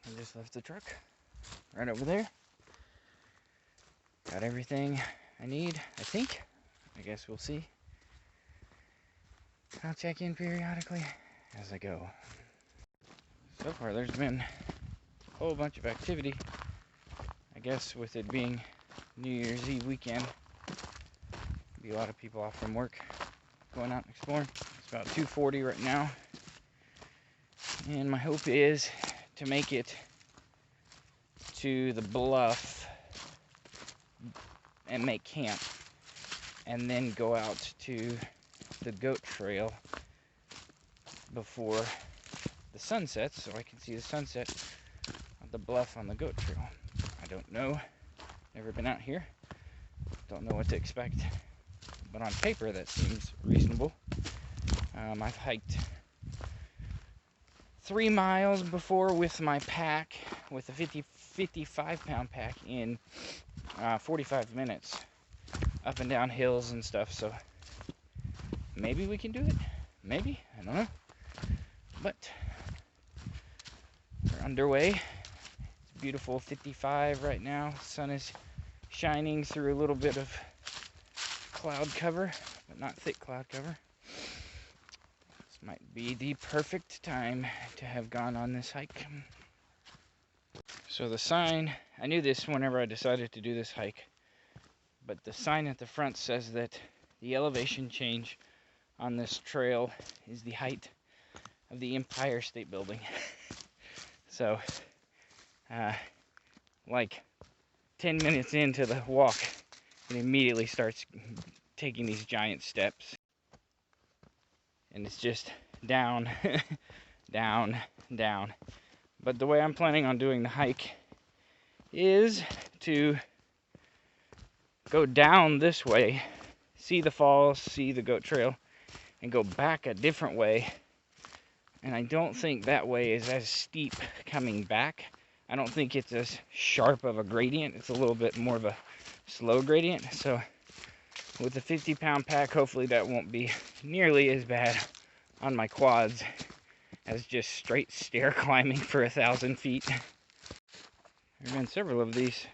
I just left the truck right over there. Got everything I need, I think. I guess we'll see. I'll check in periodically as I go. So far there's been a whole bunch of activity. I guess with it being New Year's Eve weekend, be a lot of people off from work going out and exploring. It's about 2:40 right now. And my hope is to make it to the bluff and make camp, and then go out to the goat trail before the sun sets, so I can see the sunset of the bluff on the goat trail. I don't know, never been out here, don't know what to expect, but on paper that seems reasonable. I've hiked 3 miles before with my pack, with a 55-pound pack, in 45 minutes, up and down hills and stuff, so maybe we can do it, maybe, I don't know, but we're underway. It's beautiful 55 right now, sun is shining through a little bit of cloud cover, but not thick cloud cover. This might be the perfect time to have gone on this hike. So the sign, I knew this whenever I decided to do this hike, but the sign at the front says that the elevation change on this trail is the height of the Empire State Building. So, like 10 minutes into the walk, it immediately starts taking these giant steps. And it's just down, down, down. But the way I'm planning on doing the hike is to go down this way, see the falls, see the goat trail, and go back a different way. And I don't think that way is as steep coming back. I don't think it's as sharp of a gradient. It's a little bit more of a slow gradient. So with the 50-pound pack, hopefully that won't be nearly as bad on my quads as just straight stair climbing for 1,000 feet. There have been several of these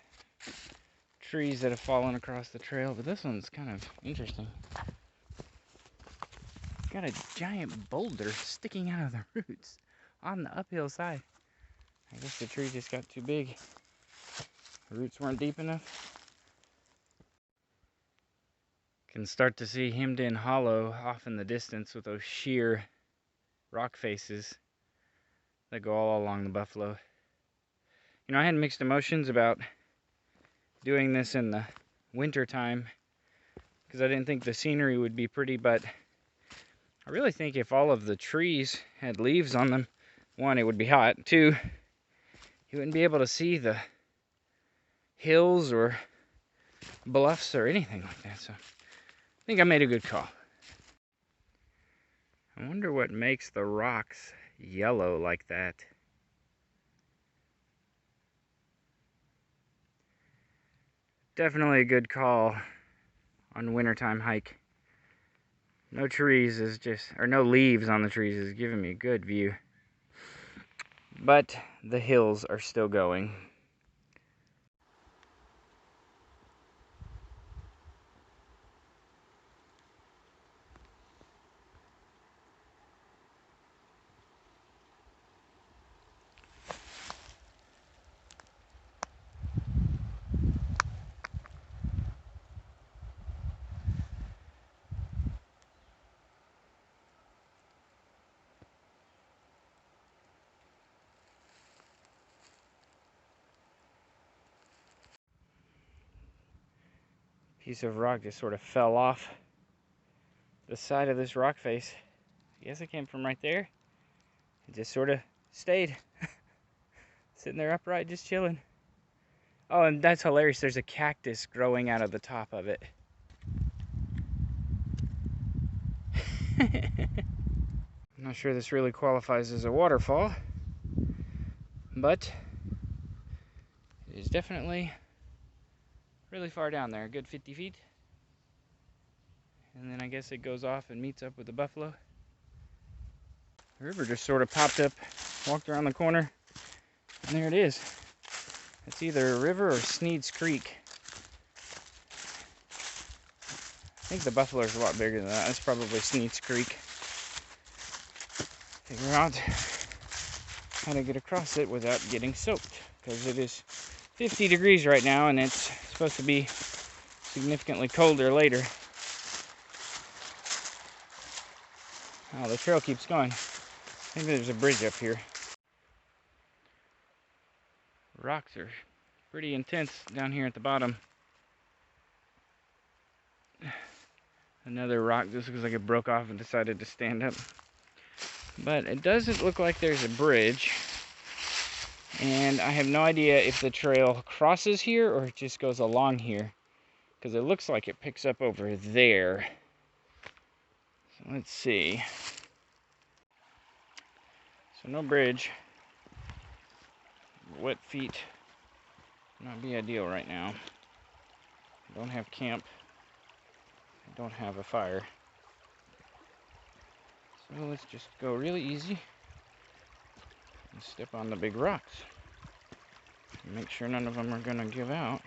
trees that have fallen across the trail, but this one's kind of interesting. It's got a giant boulder sticking out of the roots on the uphill side. I guess the tree just got too big. The roots weren't deep enough. Can start to see hemmed in hollow off in the distance with those sheer rock faces that go all along the buffalo. You know, I had mixed emotions about doing this in the winter time because I didn't think the scenery would be pretty, but I really think if all of the trees had leaves on them, 1, it would be hot. 2, you wouldn't be able to see the hills or bluffs or anything like that. So I think I made a good call. I wonder what makes the rocks yellow like that. Definitely a good call on wintertime hike. No trees is just, or no leaves on the trees is giving me a good view. But the hills are still going. Piece of rock just sort of fell off the side of this rock face. I guess it came from right there. It just sort of stayed sitting there upright, just chilling. Oh, and that's hilarious. There's a cactus growing out of the top of it. I'm not sure this really qualifies as a waterfall, but it is definitely really far down there, a good 50 feet. And then I guess it goes off and meets up with the buffalo. The river just sort of popped up, walked around the corner, And there it is. It's either a river or Sneed's Creek. I think the Buffalo's a lot bigger than that. It's probably Sneed's Creek. Figure out how to get across it without getting soaked, because it is 50 degrees right now and it's supposed to be significantly colder later. Oh, the trail keeps going. Maybe there's a bridge up here. Rocks are pretty intense down here at the bottom. Another rock. This looks like it broke off and decided to stand up. But it doesn't look like there's a bridge. And I have no idea if the trail crosses here or it just goes along here, because it looks like it picks up over there. So let's see. So no bridge. Wet feet would not be ideal right now. I don't have camp. I don't have a fire. So let's just go really easy and step on the big rocks. Make sure none of them are going to give out.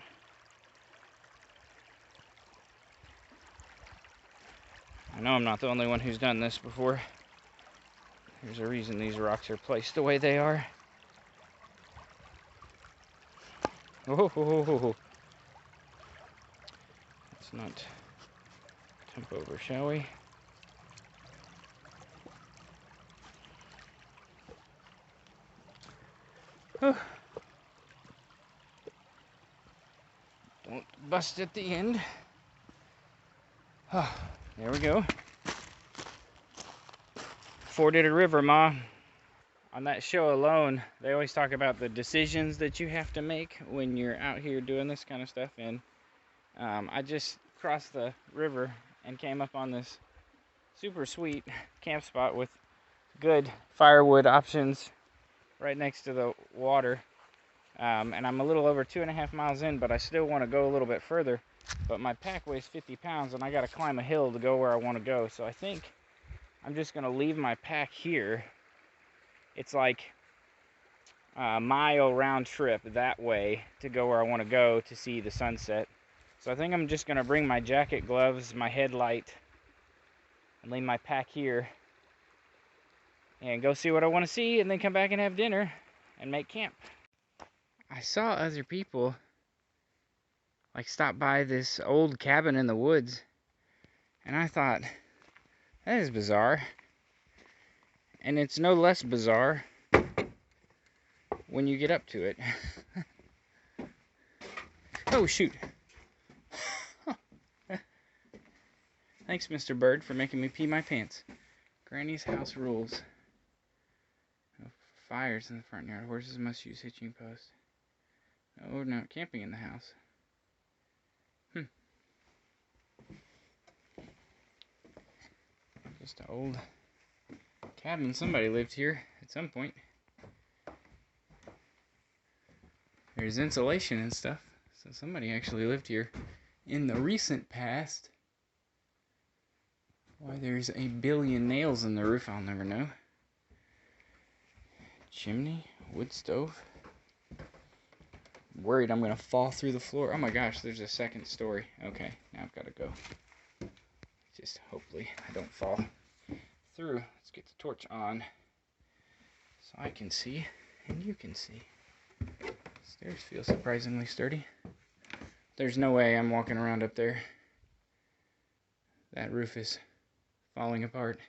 I know I'm not the only one who's done this before. There's a reason these rocks are placed the way they are. Oh, let's not temp over, shall we? Oh. Don't bust at the end. Oh, there we go. Forded a river, Ma. On that show alone, they always talk about the decisions that you have to make when you're out here doing this kind of stuff. And I just crossed the river and came up on this super sweet camp spot with good firewood options right next to the water. And I'm a little over 2.5 miles in, but I still want to go a little bit further. But my pack weighs 50 pounds, and I got to climb a hill to go where I want to go. So I think I'm just going to leave my pack here. It's like a mile round trip that way to go where I want to go to see the sunset. So I think I'm just going to bring my jacket, gloves, my headlight, and leave my pack here and go see what I want to see, and then come back and have dinner and make camp. I saw other people like stop by this old cabin in the woods, and I thought, that is bizarre. And it's no less bizarre when you get up to it. Oh, shoot. Thanks, Mr. Bird, for making me pee my pants. Granny's house rules. No fires in the front yard. Horses must use hitching posts. Oh, no, camping in the house. Just an old cabin. Somebody lived here at some point. There's insulation and stuff, so somebody actually lived here in the recent past. Why there's a billion nails in the roof, I'll never know. Chimney, wood stove. Worried I'm gonna fall through the floor. Oh my gosh, there's a second story. Okay, now I've got to go. Just hopefully I don't fall through. Let's get the torch on so I can see and you can see. Stairs feel surprisingly sturdy. There's no way I'm walking around up there. That roof is falling apart.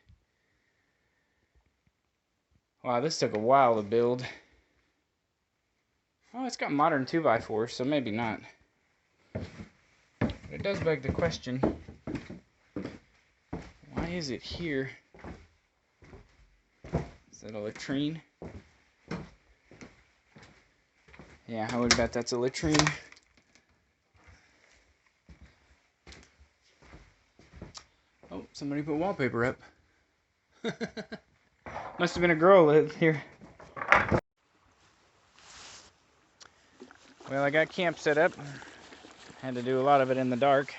Wow, this took a while to build. Oh, it's got modern 2x4s, so maybe not. But it does beg the question, why is it here? Is that a latrine? Yeah, I would bet that's a latrine. Oh, somebody put wallpaper up. Must have been a girl lived here. Well, I got camp set up. Had to do a lot of it in the dark.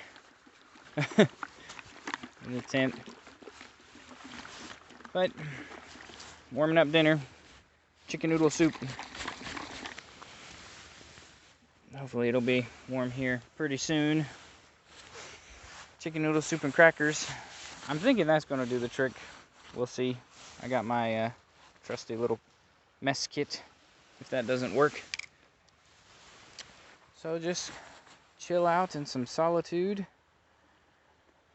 In the tent. But warming up dinner. Chicken noodle soup. hopefully it'll be warm here pretty soon. Chicken noodle soup and crackers. I'm thinking that's going to do the trick. We'll see. I got my trusty little mess kit if that doesn't work. So just chill out in some solitude.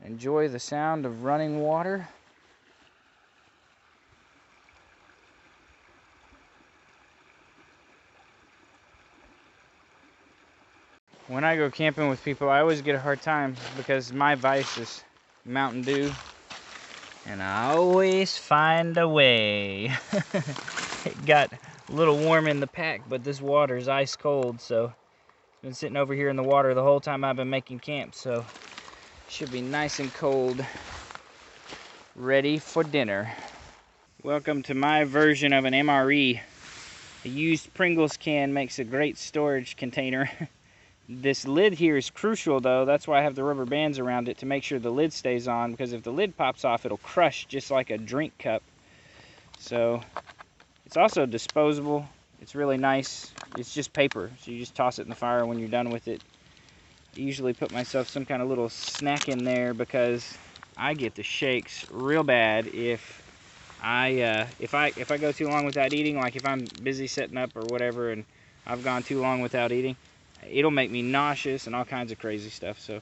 Enjoy the sound of running water. When I go camping with people, I always get a hard time because my vice is Mountain Dew. And I always find a way. It got a little warm in the pack, but this water is ice cold, so it's been sitting over here in the water the whole time I've been making camp, so it should be nice and cold, ready for dinner. Welcome to my version of an MRE. A used Pringles can makes a great storage container. This lid here is crucial though, that's why I have the rubber bands around it to make sure the lid stays on, because if the lid pops off it'll crush just like a drink cup. So it's also disposable, it's really nice, it's just paper, so you just toss it in the fire when you're done with it. I usually put myself some kind of little snack in there because I get the shakes real bad if I go too long without eating, like if I'm busy setting up or whatever and I've gone too long without eating. It'll make me nauseous and all kinds of crazy stuff. So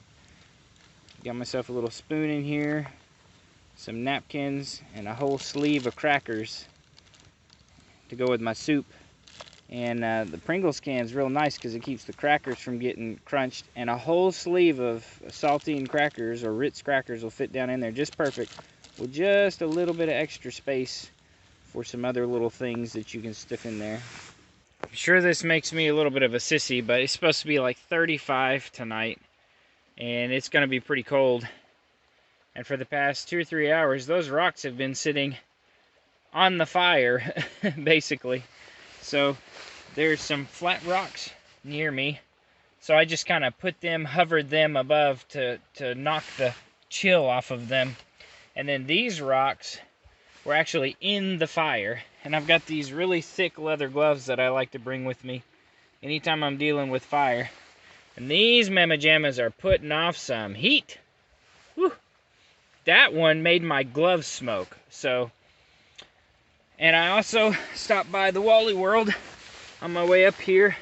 got myself a little spoon in here, some napkins, and a whole sleeve of crackers to go with my soup. And the Pringles can is real nice because it keeps the crackers from getting crunched, and a whole sleeve of saltine crackers or Ritz crackers will fit down in there just perfect, with just a little bit of extra space for some other little things that you can stuff in there. I'm sure this makes me a little bit of a sissy, but it's supposed to be like 35 tonight, and it's going to be pretty cold. And for the past 2 or 3 hours, those rocks have been sitting on the fire, basically. So there's some flat rocks near me, so I just kind of hovered them above to knock the chill off of them. And then these rocks were actually in the fire. And I've got these really thick leather gloves that I like to bring with me anytime I'm dealing with fire. And these mamma jammas are putting off some heat. Whew. That one made my gloves smoke. So, and I also stopped by the Wally World on my way up here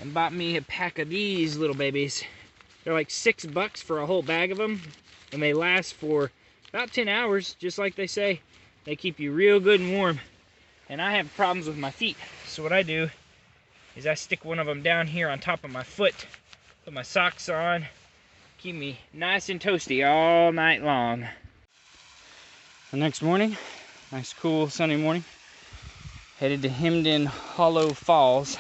and bought me a pack of these little babies. They're like $6 for a whole bag of them, and they last for about 10 hours, just like they say. They keep you real good and warm. And I have problems with my feet, so what I do is I stick one of them down here on top of my foot, put my socks on, keep me nice and toasty all night long. The next morning, nice cool sunny morning, headed to Hemden Hollow Falls.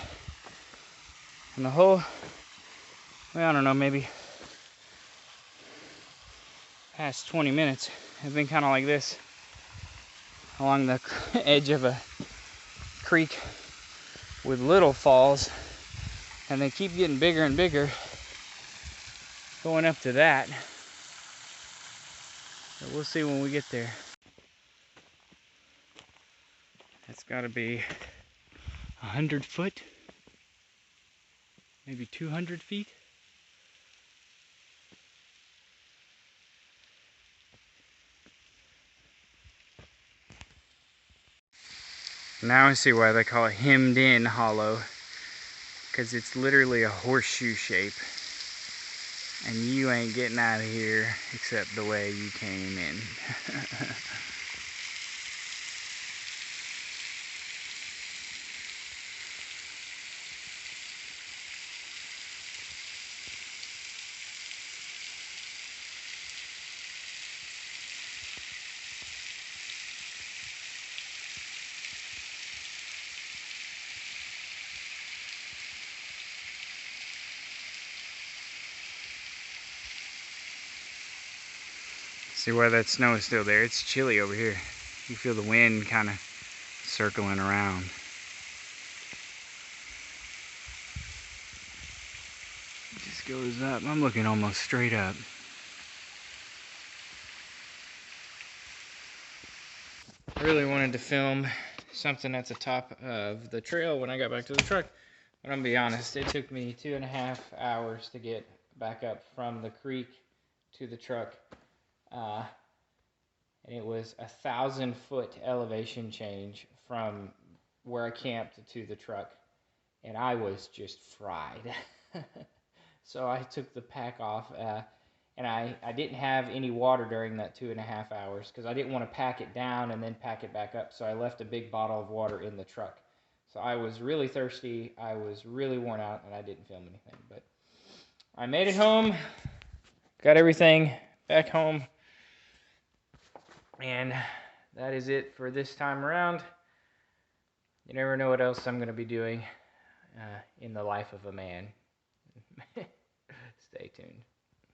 And the whole, well, I don't know, maybe past 20 minutes have been kind of like this, along the edge of a creek with little falls, and they keep getting bigger and bigger going up to that. But we'll see when we get there. That's got to be 100 foot, maybe 200 feet. Now I see why they call it Hemmed In Hollow, because it's literally a horseshoe shape, and you ain't getting out of here except the way you came in. See why that snow is still there? It's chilly over here. You feel the wind kind of circling around. It just goes up. I'm looking almost straight up. I really wanted to film something at the top of the trail when I got back to the truck, I'm gonna be honest, it took me 2.5 hours to get back up from the creek to the truck. And it was 1,000-foot elevation change from where I camped to the truck. And I was just fried. So I took the pack off, and I didn't have any water during that 2.5 hours because I didn't want to pack it down and then pack it back up. So I left a big bottle of water in the truck. So I was really thirsty, I was really worn out, and I didn't film anything. But I made it home, got everything back home, and that is it for this time around. You never know what else I'm going to be doing in the life of a man. Stay tuned.